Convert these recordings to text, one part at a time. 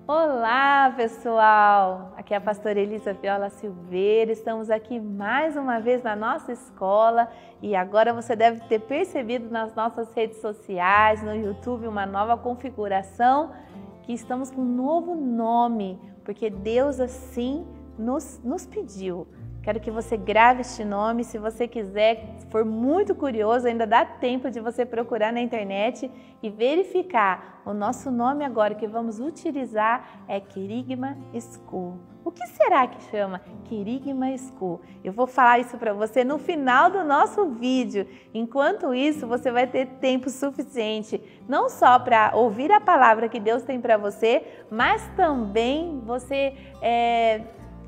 Olá, pessoal! Aqui é a pastora Elisa Viola Silveira. Estamos aqui mais uma vez na nossa escola e agora você deve ter percebido nas nossas redes sociais, no YouTube, uma nova configuração, que estamos com um novo nome, porque Deus assim nos pediu. Quero que você grave este nome, se você quiser, se for muito curioso, ainda dá tempo de você procurar na internet e verificar. O nosso nome agora que vamos utilizar é Querigma School. O que será que chama Querigma School? Eu vou falar isso para você no final do nosso vídeo. Enquanto isso, você vai ter tempo suficiente, não só para ouvir a palavra que Deus tem para você, mas também você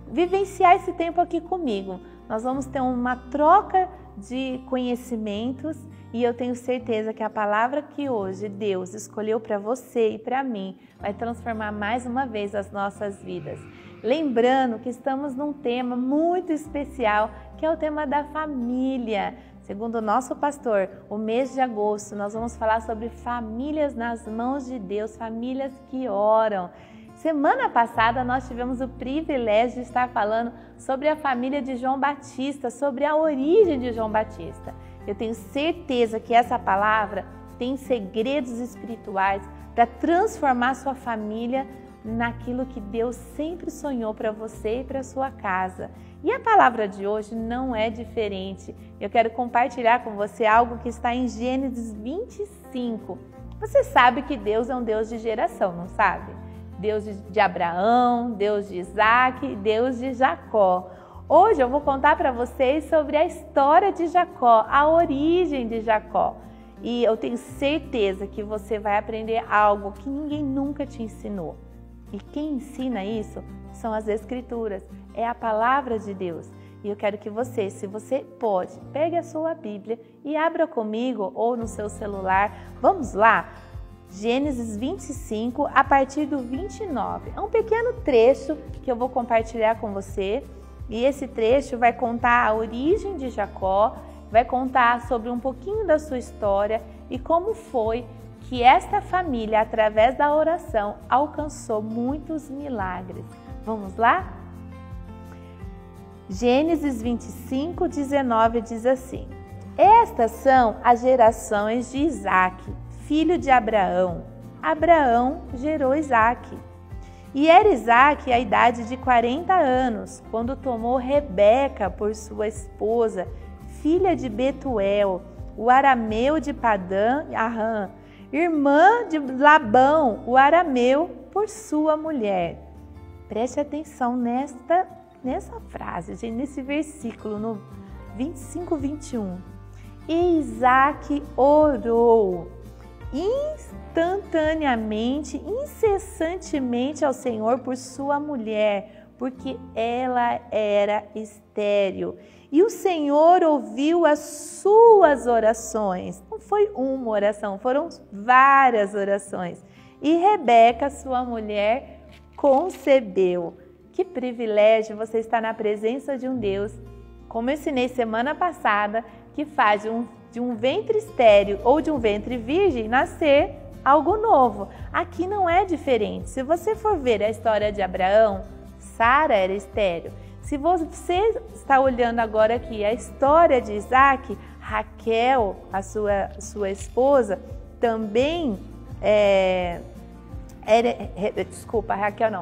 vivenciar esse tempo aqui comigo. Nós vamos ter uma troca de conhecimentos e eu tenho certeza que a palavra que hoje Deus escolheu para você e para mim vai transformar mais uma vez as nossas vidas. Lembrando que estamos num tema muito especial, que é o tema da família. Segundo o nosso pastor, o mês de agosto nós vamos falar sobre famílias nas mãos de Deus, famílias que oram. Semana passada nós tivemos o privilégio de estar falando sobre a família de João Batista, sobre a origem de João Batista. Eu tenho certeza que essa palavra tem segredos espirituais para transformar sua família naquilo que Deus sempre sonhou para você e para sua casa. E a palavra de hoje não é diferente. Eu quero compartilhar com você algo que está em Gênesis 25. Você sabe que Deus é um Deus de geração, não sabe? Deus de Abraão, Deus de Isaac, Deus de Jacó. Hoje eu vou contar para vocês sobre a história de Jacó, a origem de Jacó. E eu tenho certeza que você vai aprender algo que ninguém nunca te ensinou. E quem ensina isso são as Escrituras, é a palavra de Deus. E eu quero que você, se você pode, pegue a sua Bíblia e abra comigo ou no seu celular. Vamos lá? Gênesis 25, a partir do 29. É um pequeno trecho que eu vou compartilhar com você. E esse trecho vai contar a origem de Jacó, vai contar sobre um pouquinho da sua história e como foi que esta família, através da oração, alcançou muitos milagres. Vamos lá? Gênesis 25, 19 diz assim: Estas são as gerações de Isaac, filho de Abraão. Abraão gerou Isaque. E era Isaque a idade de 40 anos, quando tomou Rebeca por sua esposa, filha de Betuel, o arameu de Padã-Arã, irmã de Labão, o arameu, por sua mulher. Preste atenção nessa frase, nesse versículo, no 25, 21. E Isaque orou instantaneamente, incessantemente ao Senhor por sua mulher, porque ela era estéril. E o Senhor ouviu as suas orações. Não foi uma oração, foram várias orações. E Rebeca, sua mulher, concebeu. Que privilégio você estar na presença de um Deus, como eu ensinei semana passada, que faz de um ventre estéril ou de um ventre virgem nascer algo novo. Aqui não é diferente. Se você for ver a história de Abraão, Sara era estéril. Se você está olhando agora aqui a história de Isaac, Raquel, a sua esposa, também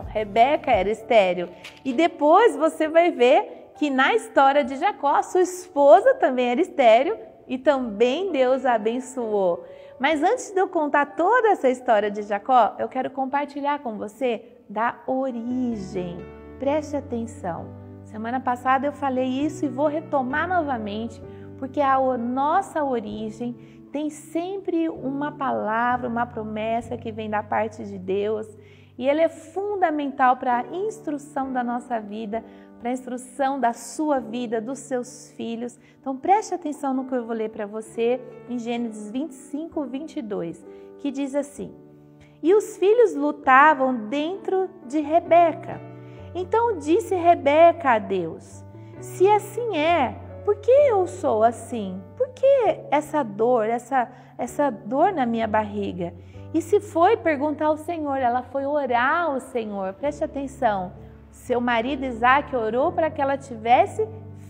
Rebeca era estéril. E depois você vai ver que na história de Jacó, sua esposa também era estéril e também Deus a abençoou. Mas antes de eu contar toda essa história de Jacó, eu quero compartilhar com você da origem. Preste atenção. Semana passada eu falei isso e vou retomar novamente, porque a nossa origem tem sempre uma palavra, uma promessa que vem da parte de Deus e ele é fundamental para a instrução da nossa vida, para a instrução da sua vida, dos seus filhos. Então preste atenção no que eu vou ler para você em Gênesis 25, 22, que diz assim: E os filhos lutavam dentro de Rebeca. Então disse Rebeca a Deus: Se assim é, por que eu sou assim? Por que essa dor na minha barriga? e se foi perguntar ao Senhor, ela foi orar ao Senhor. Preste atenção, seu marido Isaac orou para que ela tivesse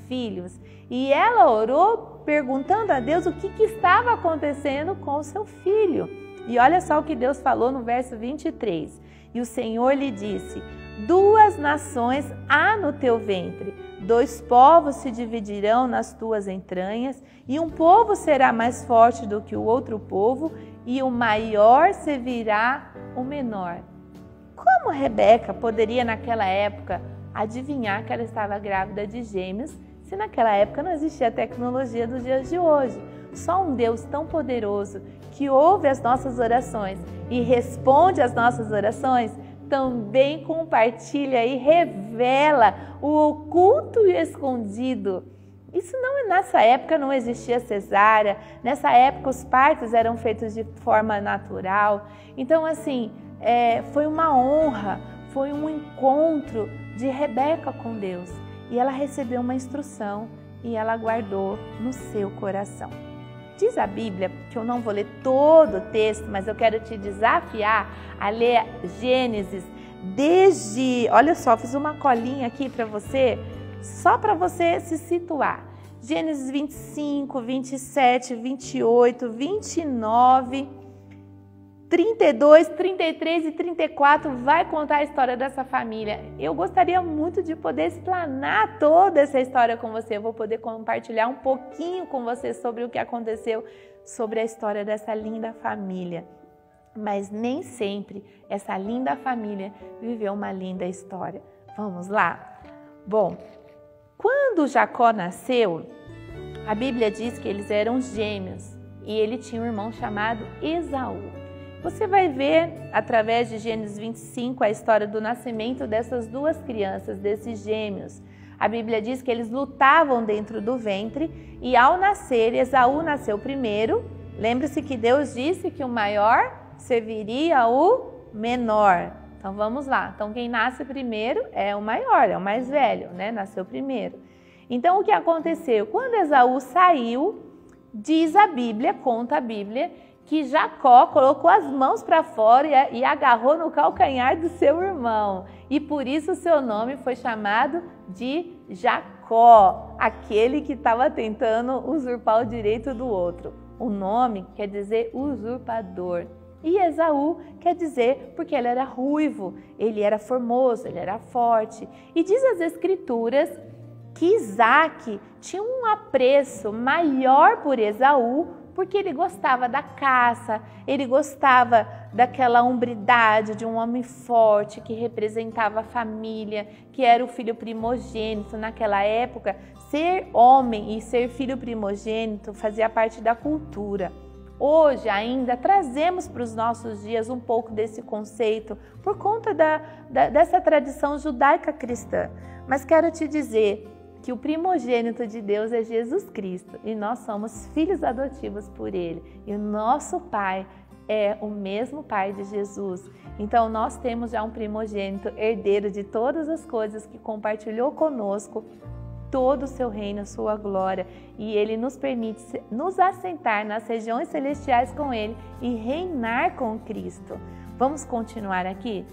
filhos. E ela orou perguntando a Deus o que estava acontecendo com o seu filho. E olha só o que Deus falou no verso 23. E o Senhor lhe disse: 2 nações há no teu ventre, 2 povos se dividirão nas tuas entranhas, e um povo será mais forte do que o outro povo, e o maior servirá o menor. Como Rebeca poderia naquela época adivinhar que ela estava grávida de gêmeos, se naquela época não existia a tecnologia dos dias de hoje? Só um Deus tão poderoso que ouve as nossas orações e responde às nossas orações, também compartilha e revela o oculto e escondido. Isso não, nessa época não existia cesárea, nessa época os partos eram feitos de forma natural. Então assim, foi uma honra, foi um encontro de Rebeca com Deus. E ela recebeu uma instrução e ela guardou no seu coração. Diz a Bíblia, que eu não vou ler todo o texto, mas eu quero te desafiar a ler Gênesis desde... Olha só, fiz uma colinha aqui para você, só para você se situar. Gênesis 25, 27, 28, 29, 32, 33 e 34 vai contar a história dessa família. Eu gostaria muito de poder explanar toda essa história com você. Eu vou poder compartilhar um pouquinho com você sobre o que aconteceu, sobre a história dessa linda família. Mas nem sempre essa linda família viveu uma linda história. Vamos lá? Bom, quando Jacó nasceu, a Bíblia diz que eles eram gêmeos e ele tinha um irmão chamado Esaú. Você vai ver, através de Gênesis 25, a história do nascimento dessas 2 crianças, desses gêmeos. A Bíblia diz que eles lutavam dentro do ventre e ao nascer, Esaú nasceu primeiro. Lembre-se que Deus disse que o maior serviria o menor. Então vamos lá. Então quem nasce primeiro é o maior, é o mais velho, né? Nasceu primeiro. Então o que aconteceu? Quando Esaú saiu, diz a Bíblia, conta a Bíblia, que Jacó colocou as mãos para fora e agarrou no calcanhar do seu irmão. E por isso o seu nome foi chamado de Jacó, aquele que estava tentando usurpar o direito do outro. O nome quer dizer usurpador. E Esaú quer dizer porque ele era ruivo, ele era formoso, ele era forte. E diz as Escrituras que Isaac tinha um apreço maior por Esaú, porque ele gostava da caça, ele gostava daquela hombridade de um homem forte que representava a família, que era o filho primogênito. Naquela época, ser homem e ser filho primogênito fazia parte da cultura. Hoje ainda trazemos para os nossos dias um pouco desse conceito por conta dessa tradição judaica cristã. Mas quero te dizer que o primogênito de Deus é Jesus Cristo e nós somos filhos adotivos por Ele. E o nosso Pai é o mesmo Pai de Jesus. Então nós temos já um primogênito, herdeiro de todas as coisas, que compartilhou conosco todo o seu reino, sua glória. E Ele nos permite nos assentar nas regiões celestiais com Ele e reinar com Cristo. Vamos continuar aqui?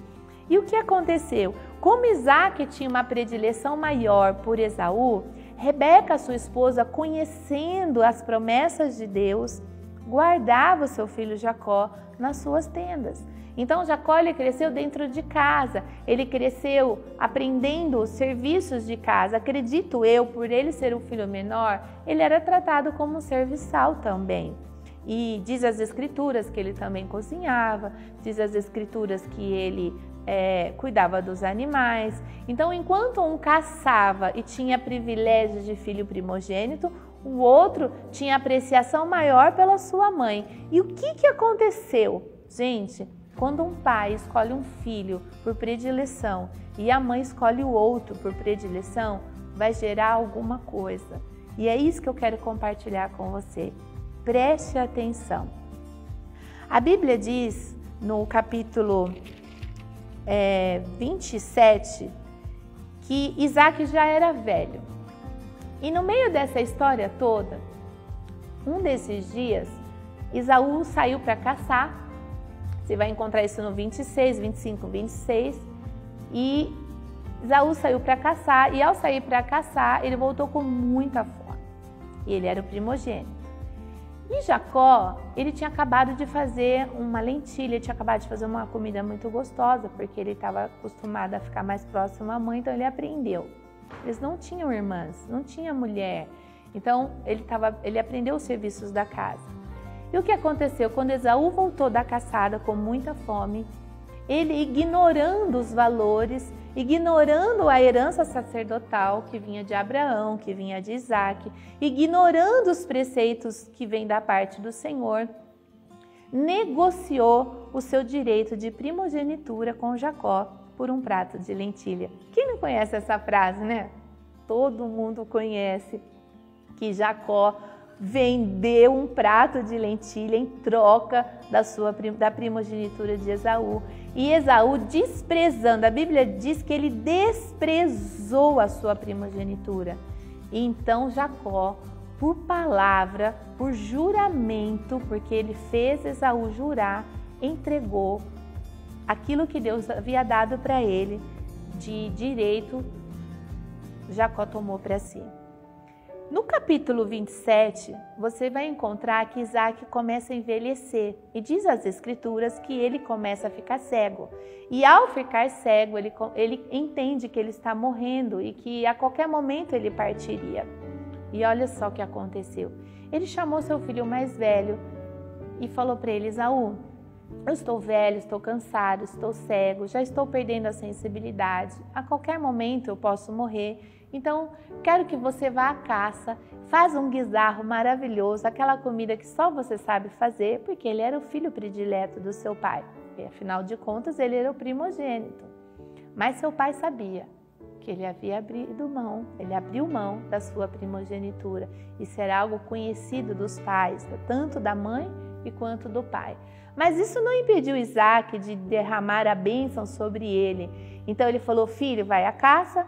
E o que aconteceu? Como Isaac tinha uma predileção maior por Esaú, Rebeca, sua esposa, conhecendo as promessas de Deus, guardava o seu filho Jacó nas suas tendas. Então Jacó ele cresceu dentro de casa, ele cresceu aprendendo os serviços de casa. Acredito eu, por ele ser o filho menor, ele era tratado como um serviçal também. E diz as Escrituras que ele também cozinhava, diz as Escrituras que ele cuidava dos animais. Então, enquanto um caçava e tinha privilégio de filho primogênito, o outro tinha apreciação maior pela sua mãe. E o que aconteceu? Gente, quando um pai escolhe um filho por predileção e a mãe escolhe o outro por predileção, vai gerar alguma coisa. E é isso que eu quero compartilhar com você. Preste atenção. A Bíblia diz no capítulo 27 que Isaac já era velho. E no meio dessa história toda, um desses dias, Esaú saiu para caçar Você vai encontrar isso no 26, 25, 26. E Esaú saiu para caçar, e ao sair para caçar, ele voltou com muita fome. E ele era o primogênito. E Jacó, ele tinha acabado de fazer uma lentilha, tinha acabado de fazer uma comida muito gostosa, porque ele estava acostumado a ficar mais próximo à mãe, então ele aprendeu. Eles não tinham irmãs, não tinha mulher, então ele aprendeu os serviços da casa. E o que aconteceu? Quando Esaú voltou da caçada com muita fome, ele ignorando os valores, ignorando a herança sacerdotal que vinha de Abraão, que vinha de Isaac, ignorando os preceitos que vêm da parte do Senhor, negociou o seu direito de primogenitura com Jacó por um prato de lentilha. Quem não conhece essa frase, né? Todo mundo conhece que Jacó vendeu um prato de lentilha em troca da primogenitura de Esaú. E Esaú desprezando, a Bíblia diz que ele desprezou a sua primogenitura. E então Jacó, por palavra, por juramento, porque ele fez Esaú jurar, entregou aquilo que Deus havia dado para ele de direito, Jacó tomou para si. No capítulo 27, você vai encontrar que Isaac começa a envelhecer e diz as escrituras que ele começa a ficar cego. E ao ficar cego, ele entende que ele está morrendo e que a qualquer momento ele partiria. E olha só o que aconteceu. Ele chamou seu filho mais velho e falou para ele: Esaú, eu estou velho, estou cansado, estou cego, já estou perdendo a sensibilidade. A qualquer momento eu posso morrer. Então, quero que você vá à caça, faz um guisarro maravilhoso, aquela comida que só você sabe fazer, porque ele era o filho predileto do seu pai. E, afinal de contas, ele era o primogênito. Mas seu pai sabia que ele havia abriu mão da sua primogenitura. Isso era algo conhecido dos pais, tanto da mãe quanto do pai. Mas isso não impediu Isaac de derramar a bênção sobre ele. Então ele falou: filho, vai à caça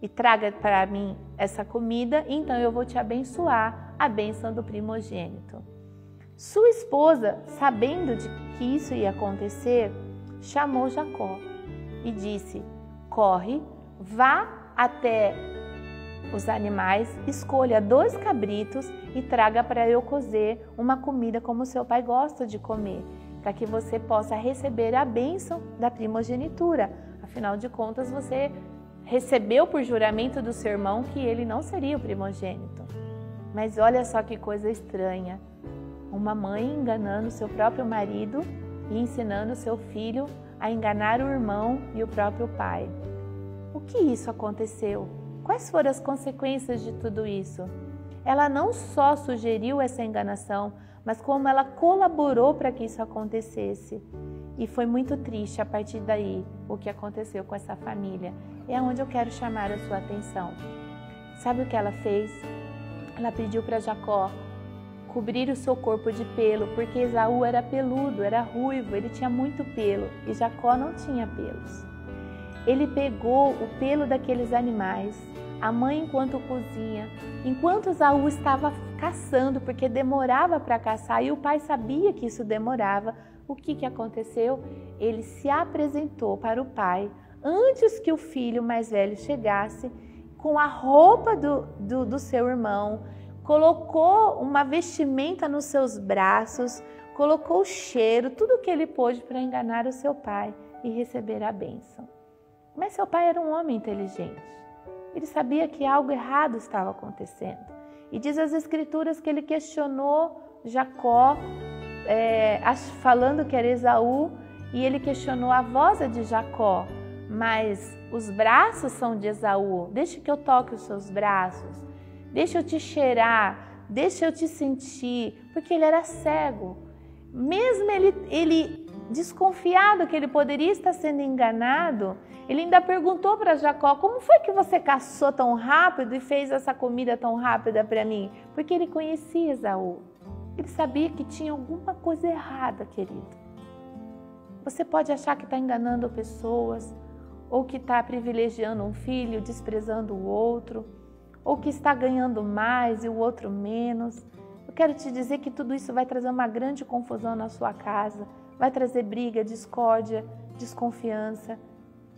e traga para mim essa comida, então eu vou te abençoar, a bênção do primogênito. Sua esposa, sabendo de que isso ia acontecer, chamou Jacó e disse: corre, vá até os animais, escolha 2 cabritos e traga para eu cozer uma comida como seu pai gosta de comer, para que você possa receber a bênção da primogenitura. Afinal de contas, você recebeu por juramento do seu irmão que ele não seria o primogênito. Mas olha só que coisa estranha. Uma mãe enganando seu próprio marido e ensinando seu filho a enganar o irmão e o próprio pai. O que isso aconteceu? Quais foram as consequências de tudo isso? Ela não só sugeriu essa enganação, mas como ela colaborou para que isso acontecesse. E foi muito triste a partir daí o que aconteceu com essa família. É onde eu quero chamar a sua atenção. Sabe o que ela fez? Ela pediu para Jacó cobrir o seu corpo de pelo, porque Esaú era peludo, era ruivo, ele tinha muito pelo e Jacó não tinha pelos. Ele pegou o pelo daqueles animais, a mãe enquanto cozinha, enquanto Esaú estava caçando, porque demorava para caçar e o pai sabia que isso demorava. O que aconteceu? Ele se apresentou para o pai antes que o filho mais velho chegasse, com a roupa do seu irmão, colocou uma vestimenta nos seus braços, colocou o cheiro, tudo o que ele pôde para enganar o seu pai e receber a bênção. Mas seu pai era um homem inteligente. Ele sabia que algo errado estava acontecendo. E diz as escrituras que ele questionou Jacó, falando que era Esaú, e ele questionou: a voz é de Jacó, mas os braços são de Esaú. Deixa que eu toque os seus braços, deixa eu te cheirar, deixa eu te sentir, porque ele era cego. Mesmo ele desconfiado que ele poderia estar sendo enganado, ele ainda perguntou para Jacó: como foi que você caçou tão rápido e fez essa comida tão rápida para mim? Porque ele conhecia Esaú. Ele sabia que tinha alguma coisa errada, querido. Você pode achar que está enganando pessoas, ou que está privilegiando um filho, desprezando o outro, ou que está ganhando mais e o outro menos. Eu quero te dizer que tudo isso vai trazer uma grande confusão na sua casa. vai trazer briga, discórdia, desconfiança.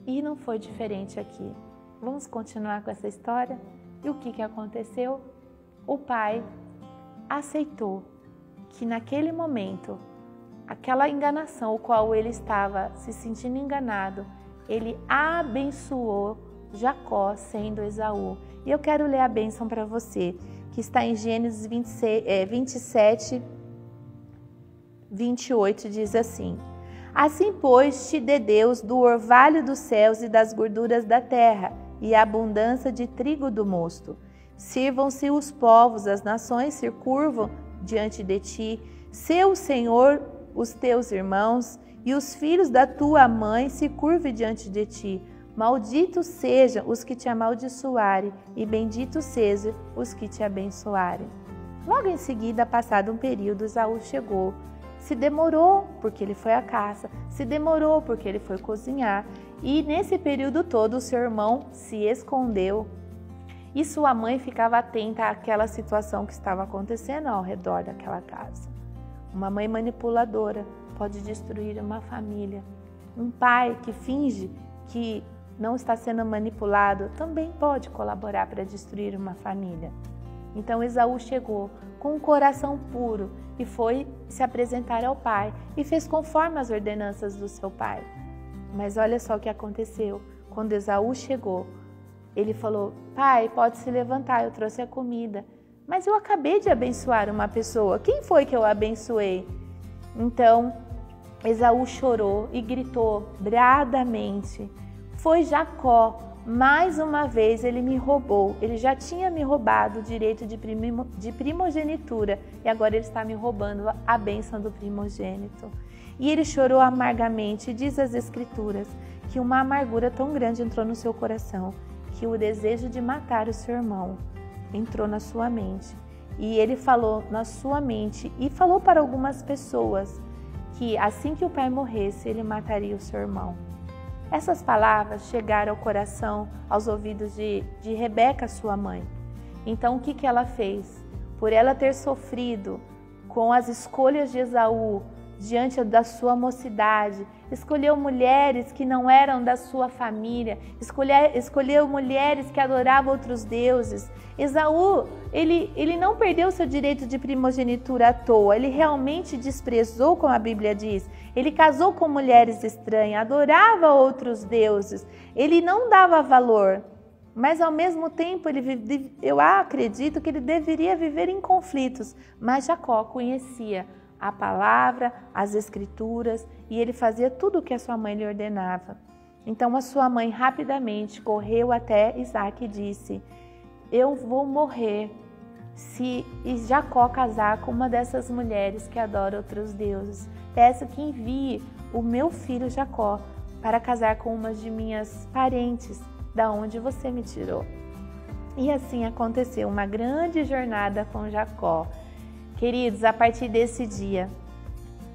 E não foi diferente aqui. Vamos continuar com essa história? E o que aconteceu? O pai aceitou que naquele momento, aquela enganação, o qual ele estava se sentindo enganado, ele abençoou Jacó sendo Esaú. E eu quero ler a bênção para você, que está em Gênesis 27, 28, diz assim: Assim, pois, te dê Deus do orvalho dos céus e das gorduras da terra, e a abundância de trigo do mosto. Sirvam-se os povos, as nações se curvam diante de ti. Se o Senhor, os teus irmãos, e os filhos da tua mãe se curvem diante de ti. Malditos sejam os que te amaldiçoarem, e benditos sejam os que te abençoarem. Logo em seguida, passado um período, Esaú chegou. Se demorou porque ele foi à caça, se demorou porque ele foi cozinhar, e nesse período todo o seu irmão se escondeu. E sua mãe ficava atenta àquela situação que estava acontecendo ao redor daquela casa. Uma mãe manipuladora pode destruir uma família. Um pai que finge que não está sendo manipulado também pode colaborar para destruir uma família. Então Esaú chegou com um coração puro e foi se apresentar ao pai e fez conforme as ordenanças do seu pai. Mas olha só o que aconteceu. Quando Esaú chegou, ele falou: pai, pode se levantar, eu trouxe a comida. Mas eu acabei de abençoar uma pessoa. Quem foi que eu abençoei? Então Esaú chorou e gritou bradamente: foi Jacó. Mais uma vez ele me roubou. Ele já tinha me roubado o direito de primogenitura e agora ele está me roubando a bênção do primogênito. E ele chorou amargamente. Diz as Escrituras que uma amargura tão grande entrou no seu coração que o desejo de matar o seu irmão entrou na sua mente. E ele falou na sua mente e falou para algumas pessoas que assim que o pai morresse, ele mataria o seu irmão. Essas palavras chegaram ao coração, aos ouvidos de Rebeca, sua mãe. Então, o que ela fez? Por ela ter sofrido com as escolhas de Esaú diante da sua mocidade, escolheu mulheres que não eram da sua família, escolheu mulheres que adoravam outros deuses. Esaú, ele não perdeu seu direito de primogenitura à toa, ele realmente desprezou, como a Bíblia diz. Ele casou com mulheres estranhas, adorava outros deuses, ele não dava valor, mas ao mesmo tempo eu acredito que ele deveria viver em conflitos, mas Jacó conhecia a palavra, as Escrituras, e ele fazia tudo o que a sua mãe lhe ordenava. Então a sua mãe rapidamente correu até Isaac e disse: eu vou morrer se Jacó casar com uma dessas mulheres que adora outros deuses. Peço que envie o meu filho Jacó para casar com uma de minhas parentes, da onde você me tirou. E assim aconteceu, uma grande jornada com Jacó. Queridos, a partir desse dia,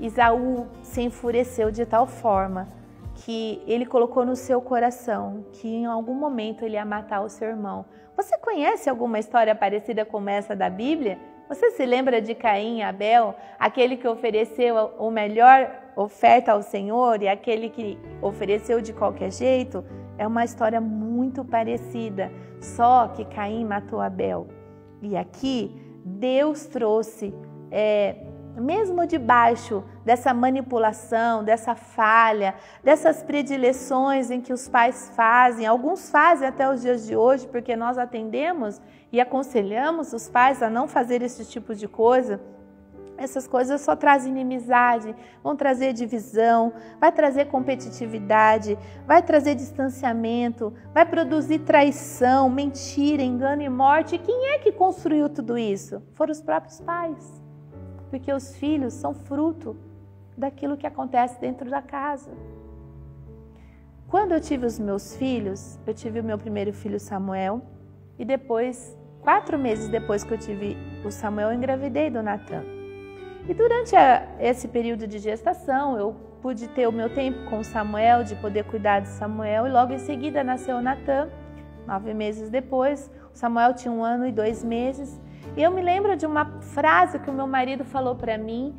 Esaú se enfureceu de tal forma que ele colocou no seu coração que em algum momento ele ia matar o seu irmão. Você conhece alguma história parecida com essa da Bíblia? Você se lembra de Caim e Abel, aquele que ofereceu a melhor oferta ao Senhor e aquele que ofereceu de qualquer jeito? É uma história muito parecida, só que Caim matou Abel. E aqui Deus trouxe, mesmo debaixo dessa manipulação, dessa falha, dessas predileções em que os pais fazem, alguns fazem até os dias de hoje, porque nós atendemos e aconselhamos os pais a não fazer esse tipo de coisa. Essas coisas só trazem inimizade, vão trazer divisão, vai trazer competitividade, vai trazer distanciamento, vai produzir traição, mentira, engano e morte. E quem é que construiu tudo isso? Foram os próprios pais. Porque os filhos são fruto daquilo que acontece dentro da casa. Quando eu tive os meus filhos, eu tive o meu primeiro filho Samuel e depois, 4 meses depois que eu tive o Samuel, eu engravidei do Natan. E durante esse período de gestação, eu pude ter o meu tempo com o Samuel, de poder cuidar de Samuel, e logo em seguida nasceu o Natan. 9 meses depois, o Samuel tinha 1 ano e 2 meses. E eu me lembro de uma frase que o meu marido falou para mim,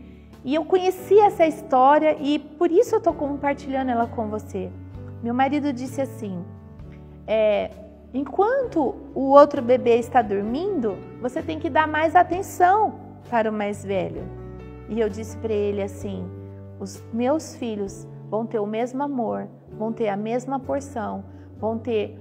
E eu conheci essa história e por isso eu estou compartilhando ela com você. Meu marido disse assim, enquanto o outro bebê está dormindo, você tem que dar mais atenção para o mais velho. E eu disse para ele assim, os meus filhos vão ter o mesmo amor, vão ter a mesma porção, vão ter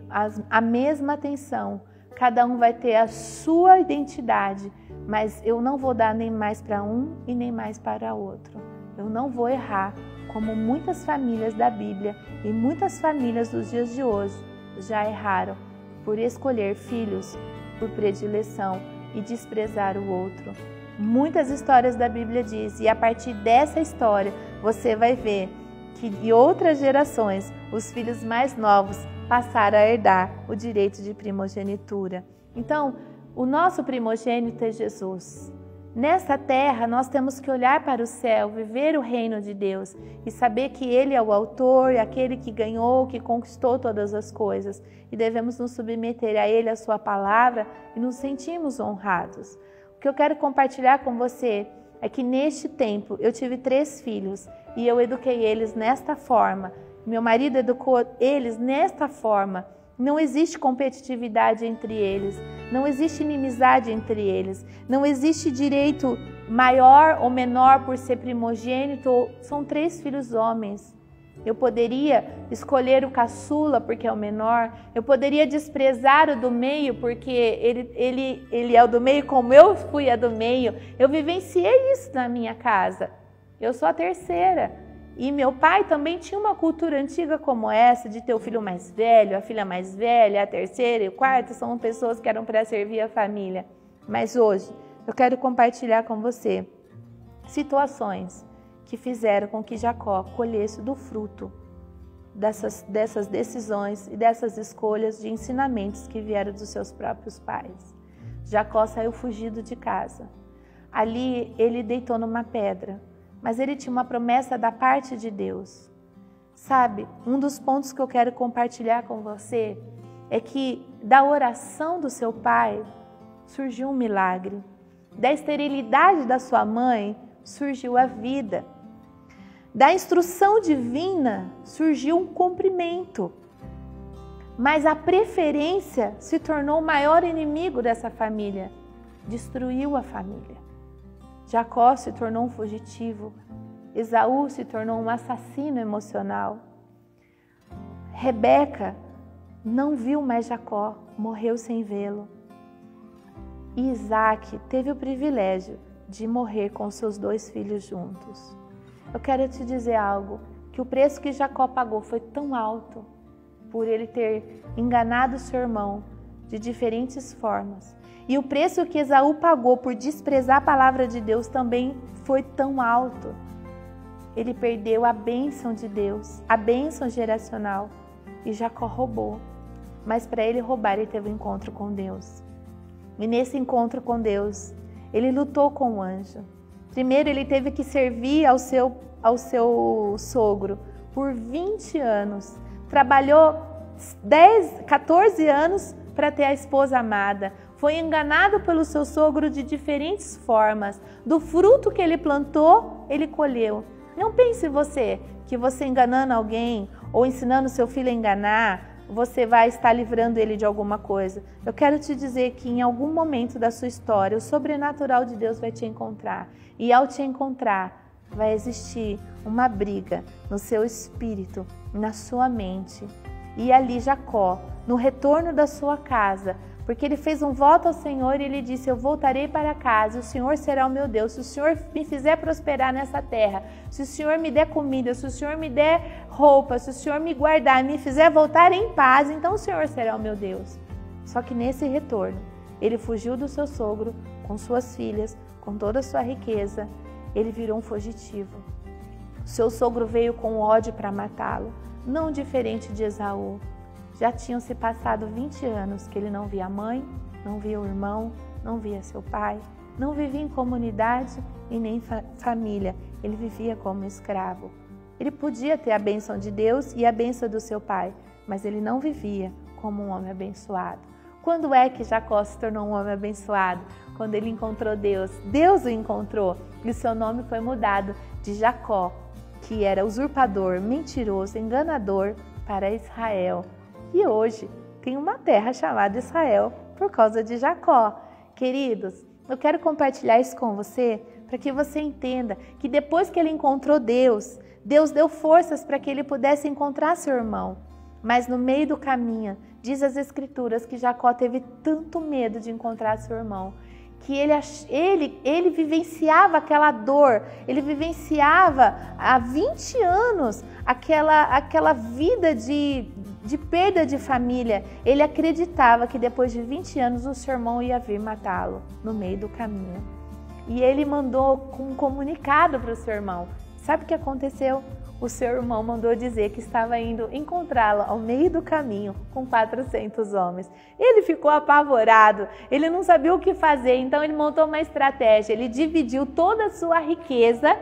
a mesma atenção. Cada um vai ter a sua identidade, mas eu não vou dar nem mais para um e nem mais para outro. Eu não vou errar, como muitas famílias da Bíblia e muitas famílias dos dias de hoje já erraram por escolher filhos por predileção e desprezar o outro. Muitas histórias da Bíblia dizem, e a partir dessa história você vai ver que em outras gerações os filhos mais novos passaram a herdar o direito de primogenitura. Então, o nosso primogênito é Jesus. Nesta terra, nós temos que olhar para o céu, viver o reino de Deus e saber que Ele é o autor, aquele que ganhou, que conquistou todas as coisas. E devemos nos submeter a Ele, a sua palavra, e nos sentirmos honrados. O que eu quero compartilhar com você é que neste tempo eu tive 3 filhos e eu eduquei eles nesta forma. Meu marido educou eles nesta forma. Não existe competitividade entre eles, não existe inimizade entre eles, não existe direito maior ou menor por ser primogênito. São 3 filhos homens. Eu poderia escolher o caçula porque é o menor, eu poderia desprezar o do meio porque ele é o do meio como eu fui a do meio. Eu vivenciei isso na minha casa. Eu sou a terceira. E meu pai também tinha uma cultura antiga como essa, de ter o filho mais velho, a filha mais velha, a terceira e o quarto, são pessoas que eram para servir a família. Mas hoje, eu quero compartilhar com você situações que fizeram com que Jacó colhesse do fruto dessas decisões e dessas escolhas de ensinamentos que vieram dos seus próprios pais. Jacó saiu fugido de casa. Ali ele deitou numa pedra. Mas ele tinha uma promessa da parte de Deus. Sabe, um dos pontos que eu quero compartilhar com você é que da oração do seu pai surgiu um milagre. Da esterilidade da sua mãe surgiu a vida. Da instrução divina surgiu um cumprimento. Mas a preferência se tornou o maior inimigo dessa família. Destruiu a família. Jacó se tornou um fugitivo, Esaú se tornou um assassino emocional. Rebeca não viu mais Jacó, morreu sem vê-lo. E Isaac teve o privilégio de morrer com seus 2 filhos juntos. Eu quero te dizer algo, que o preço que Jacó pagou foi tão alto por ele ter enganado seu irmão de diferentes formas. E o preço que Esaú pagou por desprezar a palavra de Deus também foi tão alto. Ele perdeu a bênção de Deus, a bênção geracional. E Jacó roubou. Mas para ele roubar, ele teve um encontro com Deus. E nesse encontro com Deus, ele lutou com o anjo. Primeiro, ele teve que servir ao seu sogro por 20 anos. Trabalhou 14 anos para ter a esposa amada. Foi enganado pelo seu sogro de diferentes formas. Do fruto que ele plantou, ele colheu. Não pense você que você enganando alguém ou ensinando seu filho a enganar, você vai estar livrando ele de alguma coisa. Eu quero te dizer que em algum momento da sua história, o sobrenatural de Deus vai te encontrar. E ao te encontrar, vai existir uma briga no seu espírito, na sua mente. E ali Jacó, no retorno da sua casa, porque ele fez um voto ao Senhor e ele disse, eu voltarei para casa, o Senhor será o meu Deus, se o Senhor me fizer prosperar nessa terra, se o Senhor me der comida, se o Senhor me der roupa, se o Senhor me guardar e me fizer voltar em paz, então o Senhor será o meu Deus. Só que nesse retorno, ele fugiu do seu sogro, com suas filhas, com toda a sua riqueza, ele virou um fugitivo. O seu sogro veio com ódio para matá-lo, não diferente de Esaú. Já tinham se passado 20 anos que ele não via a mãe, não via o irmão, não via seu pai, não vivia em comunidade e nem família. Ele vivia como escravo. Ele podia ter a bênção de Deus e a bênção do seu pai, mas ele não vivia como um homem abençoado. Quando é que Jacó se tornou um homem abençoado? Quando ele encontrou Deus. Deus o encontrou e o seu nome foi mudado de Jacó, que era usurpador, mentiroso, enganador, para Israel. E hoje tem uma terra chamada Israel por causa de Jacó. Queridos, eu quero compartilhar isso com você para que você entenda que depois que ele encontrou Deus, Deus deu forças para que ele pudesse encontrar seu irmão. Mas no meio do caminho, diz as Escrituras que Jacó teve tanto medo de encontrar seu irmão, que ele vivenciava aquela dor, ele vivenciava há 20 anos aquela vida de perda de família. Ele acreditava que depois de 20 anos o seu irmão ia vir matá-lo no meio do caminho. E ele mandou um comunicado para o seu irmão. Sabe o que aconteceu? O seu irmão mandou dizer que estava indo encontrá-lo ao meio do caminho com 400 homens. Ele ficou apavorado, ele não sabia o que fazer, então ele montou uma estratégia. Ele dividiu toda a sua riqueza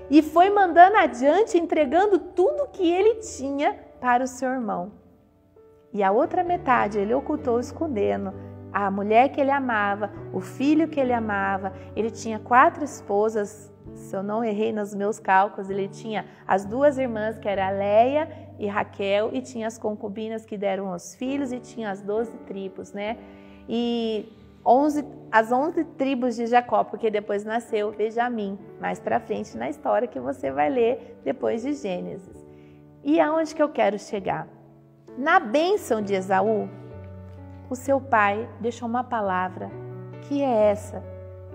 e foi mandando adiante, entregando tudo que ele tinha para o seu irmão. E a outra metade ele ocultou escondendo a mulher que ele amava, o filho que ele amava. Ele tinha 4 esposas, se eu não errei nos meus cálculos, ele tinha as 2 irmãs, que era Leia e Raquel, e tinha as concubinas que deram os filhos, e tinha as 12 tribos, né? E as 11 tribos de Jacó, porque depois nasceu Benjamim, mais pra frente na história que você vai ler depois de Gênesis. E aonde que eu quero chegar? Na bênção de Esaú, o seu pai deixou uma palavra, que é essa,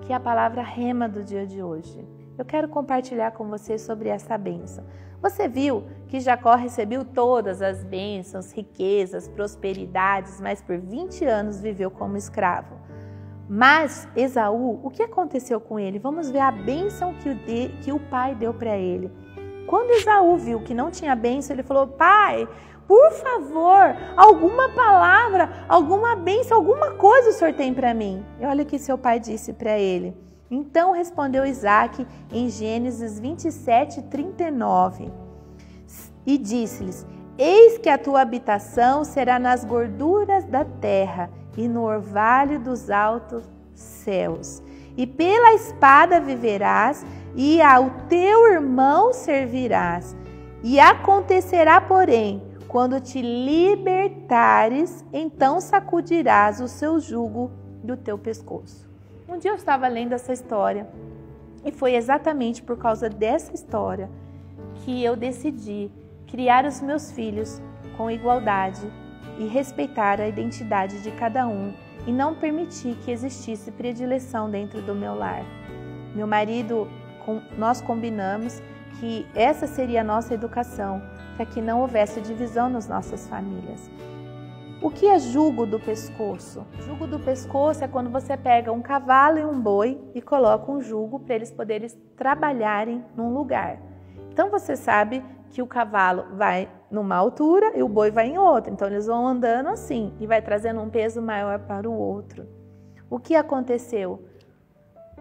que é a palavra rema do dia de hoje. Eu quero compartilhar com você sobre essa bênção. Você viu que Jacó recebeu todas as bênçãos, riquezas, prosperidades, mas por 20 anos viveu como escravo. Mas Esaú, o que aconteceu com ele? Vamos ver a bênção que o pai deu para ele. Quando Esaú viu que não tinha bênção, ele falou: pai, por favor, alguma palavra, alguma bênção, alguma coisa o senhor tem para mim. E olha o que seu pai disse para ele. Então respondeu Isaque em Gênesis 27:39 e disse-lhes: eis que a tua habitação será nas gorduras da terra e no orvalho dos altos céus. E pela espada viverás e ao teu irmão servirás. E acontecerá, porém, quando te libertares, então sacudirás o seu jugo do teu pescoço. Um dia eu estava lendo essa história e foi exatamente por causa dessa história que eu decidi criar os meus filhos com igualdade e respeitar a identidade de cada um e não permitir que existisse predileção dentro do meu lar. Meu marido, nós combinamos que essa seria a nossa educação, para que não houvesse divisão nas nossas famílias. O que é jugo do pescoço? Jugo do pescoço é quando você pega um cavalo e um boi e coloca um jugo para eles poderem trabalharem num lugar. Então você sabe que o cavalo vai numa altura e o boi vai em outra. Então eles vão andando assim e vai trazendo um peso maior para o outro. O que aconteceu?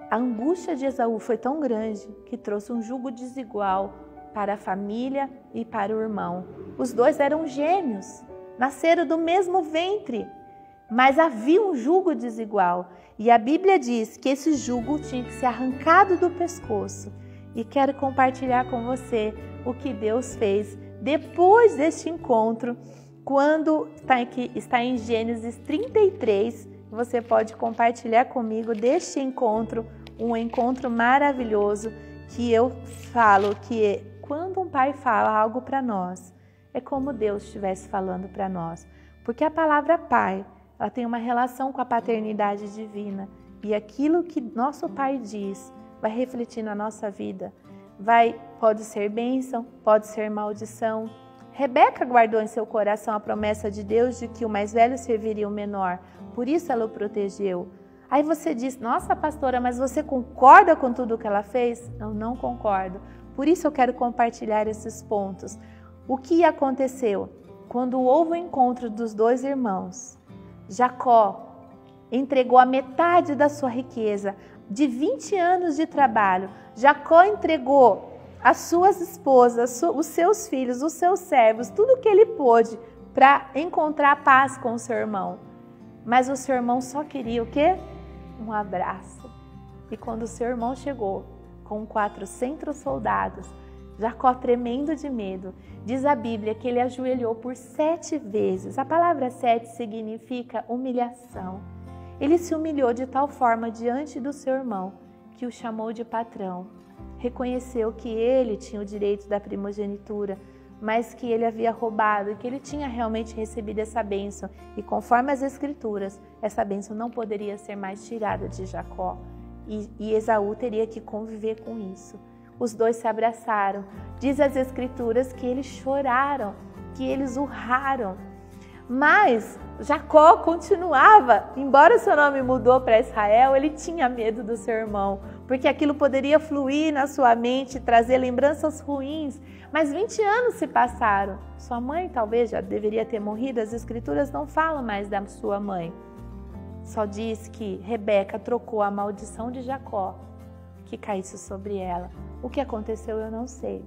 A angústia de Esaú foi tão grande que trouxe um jugo desigual para a família e para o irmão. Os dois eram gêmeos. Nasceram do mesmo ventre, mas havia um jugo desigual. E a Bíblia diz que esse jugo tinha que ser arrancado do pescoço. E quero compartilhar com você o que Deus fez depois deste encontro, quando está em Gênesis 33. Você pode compartilhar comigo deste encontro, um encontro maravilhoso que eu falo que quando um pai fala algo para nós, é como Deus estivesse falando para nós. Porque a palavra pai, ela tem uma relação com a paternidade divina. E aquilo que nosso pai diz vai refletir na nossa vida. Pode ser bênção, pode ser maldição. Rebeca guardou em seu coração a promessa de Deus de que o mais velho serviria o menor. Por isso ela o protegeu. Aí você diz: nossa pastora, mas você concorda com tudo que ela fez? Eu não concordo. Por isso eu quero compartilhar esses pontos. O que aconteceu? Quando houve o encontro dos dois irmãos, Jacó entregou a metade da sua riqueza, de 20 anos de trabalho. Jacó entregou as suas esposas, os seus filhos, os seus servos, tudo que ele pôde para encontrar paz com o seu irmão. Mas o seu irmão só queria o quê? Um abraço. E quando o seu irmão chegou com 400 soldados, Jacó, tremendo de medo, diz a Bíblia que ele ajoelhou por 7 vezes. A palavra 7 significa humilhação. Ele se humilhou de tal forma diante do seu irmão que o chamou de patrão. Reconheceu que ele tinha o direito da primogenitura, mas que ele havia roubado e que ele tinha realmente recebido essa bênção. E conforme as Escrituras, essa bênção não poderia ser mais tirada de Jacó. E Esaú teria que conviver com isso. Os dois se abraçaram. Diz as Escrituras que eles choraram, que eles urraram. Mas Jacó continuava, embora seu nome mudou para Israel, ele tinha medo do seu irmão, porque aquilo poderia fluir na sua mente, trazer lembranças ruins. Mas 20 anos se passaram. Sua mãe talvez já deveria ter morrido, as Escrituras não falam mais da sua mãe. Só diz que Rebeca trocou a maldição de Jacó, que caísse sobre ela. O que aconteceu eu não sei.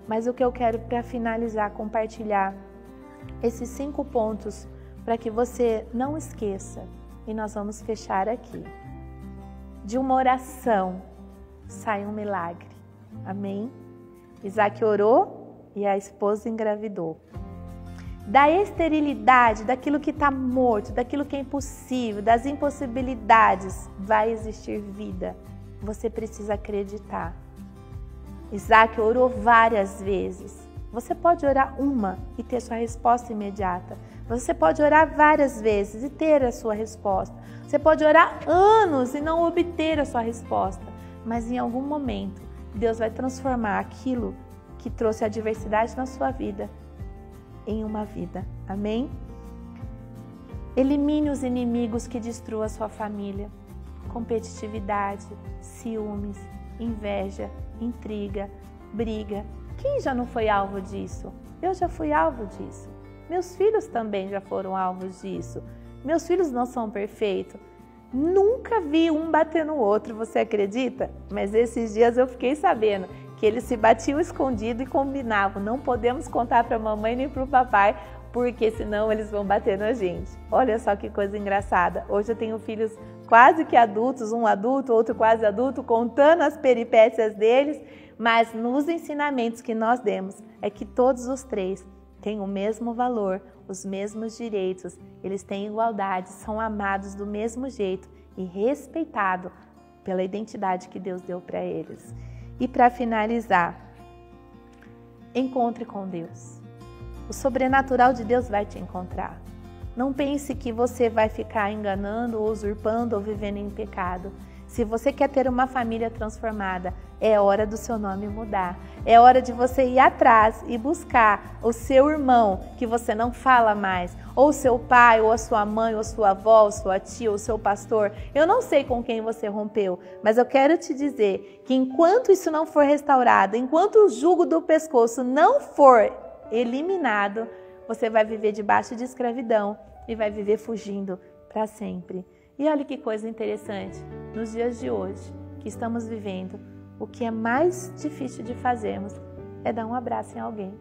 Mas o que eu quero para finalizar, compartilhar esses 5 pontos para que você não esqueça. E nós vamos fechar aqui. De uma oração sai um milagre. Amém? Isaac orou e a esposa engravidou. Da esterilidade, daquilo que está morto, daquilo que é impossível, das impossibilidades, vai existir vida. Você precisa acreditar. Isaac orou várias vezes. Você pode orar uma e ter sua resposta imediata. Você pode orar várias vezes e ter a sua resposta. Você pode orar anos e não obter a sua resposta. Mas em algum momento, Deus vai transformar aquilo que trouxe adversidade na sua vida em uma vida. Amém? Elimine os inimigos que destruam a sua família. Competitividade, ciúmes, inveja, intriga, briga. Quem já não foi alvo disso? Eu já fui alvo disso. Meus filhos também já foram alvos disso. Meus filhos não são perfeitos. Nunca vi um bater no outro, você acredita? Mas esses dias eu fiquei sabendo que eles se batiam escondido e combinavam. Não podemos contar para a mamãe nem para o papai, porque senão eles vão bater na gente. Olha só que coisa engraçada. Hoje eu tenho filhos quase que adultos, um adulto, outro quase adulto, contando as peripécias deles, mas nos ensinamentos que nós demos é que todos os 3 têm o mesmo valor, os mesmos direitos, eles têm igualdade, são amados do mesmo jeito e respeitados pela identidade que Deus deu para eles. E para finalizar, encontre com Deus. O sobrenatural de Deus vai te encontrar. Não pense que você vai ficar enganando, ou usurpando ou vivendo em pecado. Se você quer ter uma família transformada, é hora do seu nome mudar. É hora de você ir atrás e buscar o seu irmão, que você não fala mais, ou o seu pai, ou a sua mãe, ou a sua avó, ou sua tia, ou o seu pastor. Eu não sei com quem você rompeu, mas eu quero te dizer que enquanto isso não for restaurado, enquanto o jugo do pescoço não for eliminado, você vai viver debaixo de escravidão e vai viver fugindo para sempre. E olha que coisa interessante, nos dias de hoje que estamos vivendo, o que é mais difícil de fazermos é dar um abraço em alguém.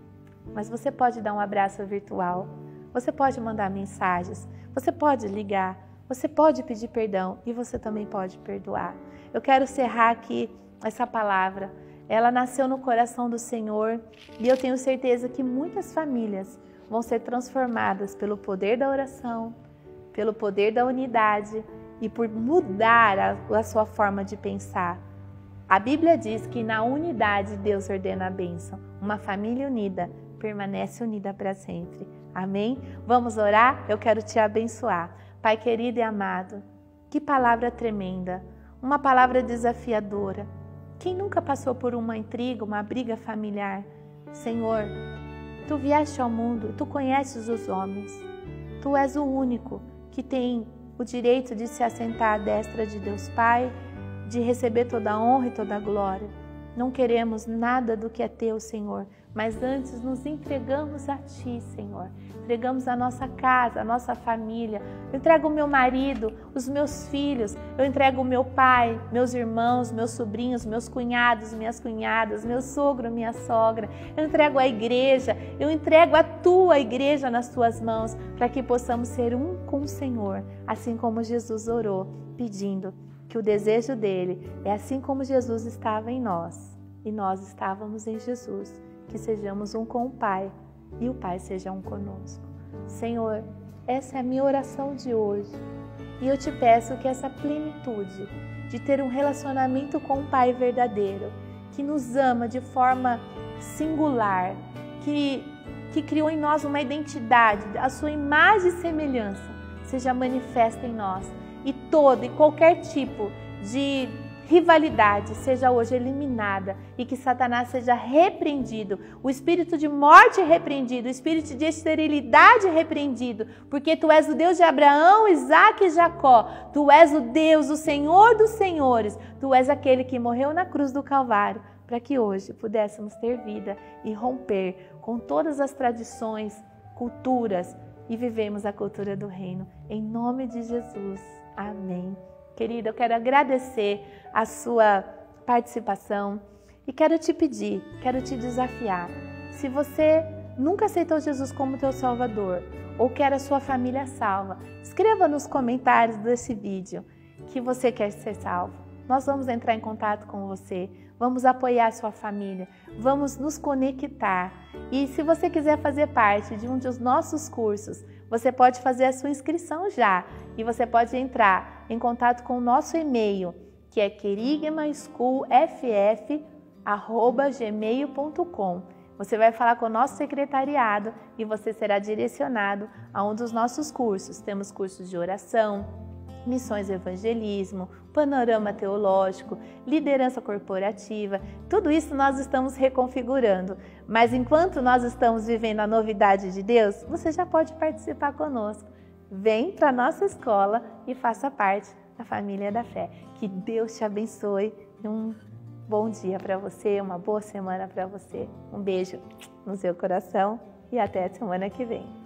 Mas você pode dar um abraço virtual, você pode mandar mensagens, você pode ligar, você pode pedir perdão e você também pode perdoar. Eu quero encerrar aqui essa palavra. Ela nasceu no coração do Senhor e eu tenho certeza que muitas famílias vão ser transformadas pelo poder da oração, pelo poder da unidade e por mudar a sua forma de pensar. A Bíblia diz que na unidade Deus ordena a bênção. Uma família unida permanece unida para sempre. Amém? Vamos orar? Eu quero te abençoar. Pai querido e amado, que palavra tremenda, uma palavra desafiadora. Quem nunca passou por uma intriga, uma briga familiar? Senhor, Tu vieste ao mundo, Tu conheces os homens. Tu és o único que tem o direito de se assentar à destra de Deus Pai, de receber toda a honra e toda a glória. Não queremos nada do que é Teu, Senhor, mas antes nos entregamos a Ti, Senhor. Entregamos a nossa casa, a nossa família. Eu entrego o meu marido, os meus filhos, eu entrego o meu pai, meus irmãos, meus sobrinhos, meus cunhados, minhas cunhadas, meu sogro, minha sogra. Eu entrego a igreja, eu entrego a Tua igreja nas Tuas mãos, para que possamos ser um com o Senhor, assim como Jesus orou, pedindo que o desejo dele é assim como Jesus estava em nós e nós estávamos em Jesus, que sejamos um com o Pai e o Pai seja um conosco. Senhor, essa é a minha oração de hoje e eu te peço que essa plenitude de ter um relacionamento com o Pai verdadeiro, que nos ama de forma singular, que criou em nós uma identidade, a sua imagem e semelhança, seja manifesta em nós e todo e qualquer tipo de rivalidade seja hoje eliminada e que Satanás seja repreendido, o espírito de morte repreendido, o espírito de esterilidade repreendido, porque Tu és o Deus de Abraão, Isaque e Jacó, Tu és o Deus, o Senhor dos senhores, Tu és aquele que morreu na cruz do Calvário, para que hoje pudéssemos ter vida e romper com todas as tradições, culturas e vivemos a cultura do reino. Em nome de Jesus. Amém. Querida, eu quero agradecer a sua participação e quero te pedir, quero te desafiar. Se você nunca aceitou Jesus como teu Salvador ou quer a sua família salva, escreva nos comentários desse vídeo que você quer ser salvo. Nós vamos entrar em contato com você, vamos apoiar a sua família, vamos nos conectar. E se você quiser fazer parte de um dos nossos cursos, você pode fazer a sua inscrição já e você pode entrar em contato com o nosso e-mail, que é querigmaschoolff@gmail.com. Você vai falar com o nosso secretariado e você será direcionado a um dos nossos cursos. Temos cursos de oração, missões e evangelismo, panorama teológico, liderança corporativa, tudo isso nós estamos reconfigurando. Mas enquanto nós estamos vivendo a novidade de Deus, você já pode participar conosco. Vem para a nossa escola e faça parte da família da fé. Que Deus te abençoe e um bom dia para você, uma boa semana para você. Um beijo no seu coração e até a semana que vem.